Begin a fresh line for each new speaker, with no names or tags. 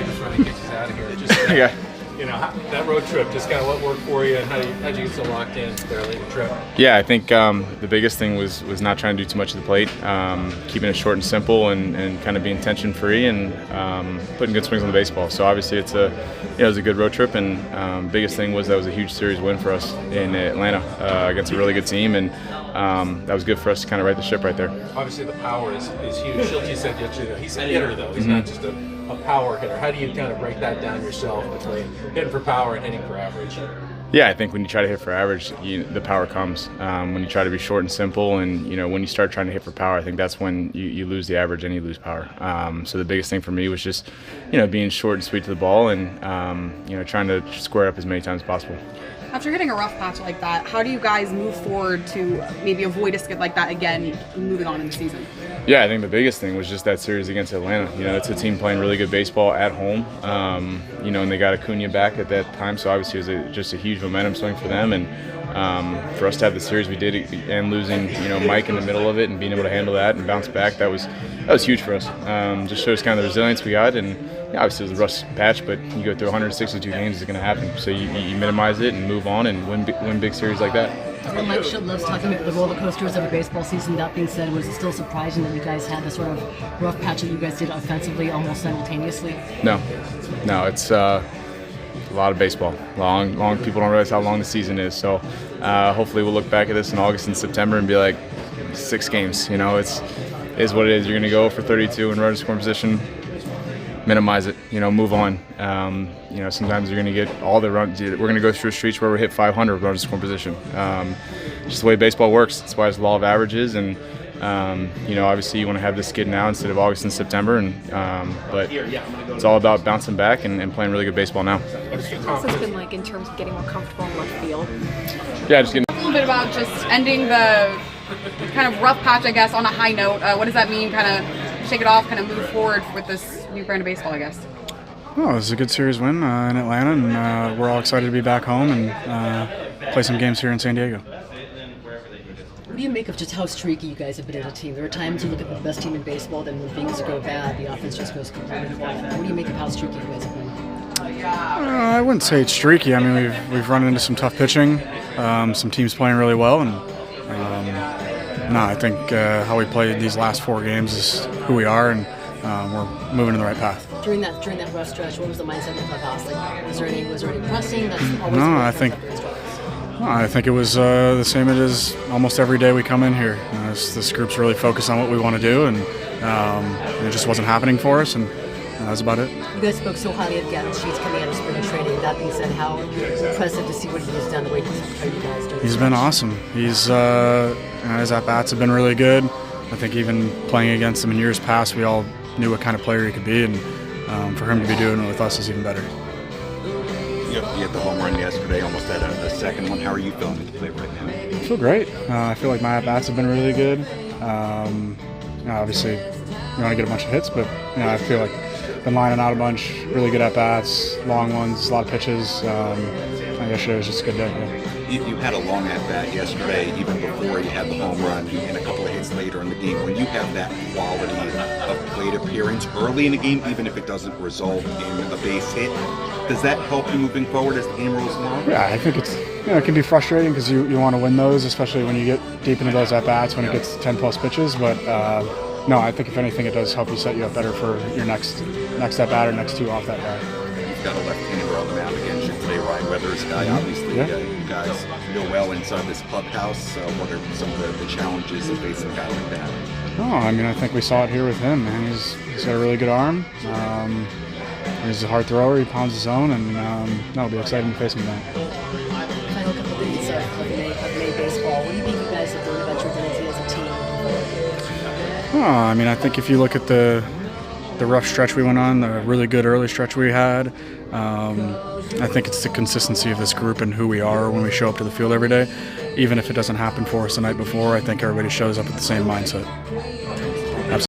I just want to get you out of here. Just,
Yeah.
That road trip, just kind of what worked for you and how'd you get so locked in early in the trip?
Yeah, I think the biggest thing was not trying to do too much of the plate, keeping it short and simple, and kind of being tension free, and putting good swings on the baseball. So obviously it was a good road trip, and biggest thing was that was a huge series win for us in Atlanta against a really good team, and that was good for us to kind of right the ship right there.
Obviously the power is huge. Schulte said yesterday, he's a hitter though. He's not just a power hitter. How do you kind of break that down yourself between hitting for power and hitting for average?
Yeah, I think when you try to hit for average, the power comes. When you try to be short and simple, and when you start trying to hit for power, I think that's when you lose the average and you lose power. So the biggest thing for me was just, being short and sweet to the ball, and trying to square up as many times as possible.
After hitting a rough patch like that, how do you guys move forward to maybe avoid a skid like that again, moving on in the season?
Yeah, I think the biggest thing was just that series against Atlanta. It's a team playing really good baseball at home, and they got Acuna back at that time, so obviously it was just a huge momentum swing for them, and for us to have the series we did, and losing Mike in the middle of it and being able to handle that and bounce back, that was huge for us. Just shows kind of the resilience we got, and obviously it was a rough patch, but you go through 162 games, it's going to happen. So you minimize it and move on and win big series like that.
Well, Mike Schilt loves talking about the roller coasters of a baseball season. That being said, was it still surprising that you guys had the sort of rough patch that you guys did offensively almost simultaneously?
No, it's a lot of baseball. Long people don't realize how long the season is. So hopefully we'll look back at this in August and September and be like, 6 games. It's what it is. You're going to go for 32 in runner scoring position. Minimize it, move on. Sometimes you're going to get all the runs. We're going to go through a stretch where we hit 500 runners scoring position. Just the way baseball works. That's why it's the law of averages, and obviously you want to have this skid now instead of August and September, but it's all about bouncing back and playing really good baseball now.
What's the process been like in terms of getting more comfortable in left field?
Yeah, just getting
A little bit about just ending the kind of rough patch, I guess, on a high note. What does that mean? Kind of shake it off, kind of move forward with this new brand of baseball, I guess.
Oh, it was a good series win in Atlanta, and we're all excited to be back home and play some games here in San Diego.
What do you make of just how streaky you guys have been as a team? There are times you look at the best team in baseball, then when things go bad, the offense just goes completely flat. What do you make of how streaky you guys have been?
I wouldn't say it's streaky. I mean, we've run into some tough pitching, some teams playing really well, and I think how we played these last 4 games is who we are, and we're moving in the right path.
During that rough stretch, what was the mindset in the clubhouse? Like, was there any pressing? That's always
No, I think it was the same it is almost every day we come in here. This group's really focused on what we want to do, and it just wasn't happening for us, and that's about it.
You guys spoke so highly of Gavin Sheets coming out of spring training. That being said, how impressive to see what he has done, the way he's played you guys.
He's been awesome. His at-bats have been really good. I think even playing against him in years past, we all knew what kind of player he could be, and for him to be doing it with us is even better.
You had the home run yesterday, almost had a second one. How are you feeling at the plate right now?
I feel great. I feel like my at-bats have been really good. Obviously, you want to get a bunch of hits, but I feel like I've been lining out a bunch, really good at-bats, long ones, a lot of pitches. Yesterday was just a good day. Yeah.
You had a long at-bat yesterday, even before you had the home run and a couple of hits later in the game. When you have that quality of plate appearance early in the game, even if it doesn't result in a base hit, does that help you moving forward as the game rolls along?
Yeah, I think it's it can be frustrating because you want to win those, especially when you get deep into those at-bats when it gets 10-plus pitches. But no, I think if anything, it does help you set you up better for your next at-bat or next 2 off that bat.
You've got a left-hander on the mound against you today, Ryan Weathers guy. Obviously, you guys know well inside this clubhouse. What are some of the challenges of facing a guy like that?
Oh, I mean, I think we saw it here with him, man. He's got a really good arm. He's a hard thrower. He pounds his zone, and it'll be exciting to face him tonight.
Final couple of minutes of May baseball. What do you think you guys have done about your identity as a team?
Oh, I mean, I think if you look at the rough stretch we went on, the really good early stretch we had, I think it's the consistency of this group and who we are when we show up to the field every day. Even if it doesn't happen for us the night before, I think everybody shows up with the same mindset.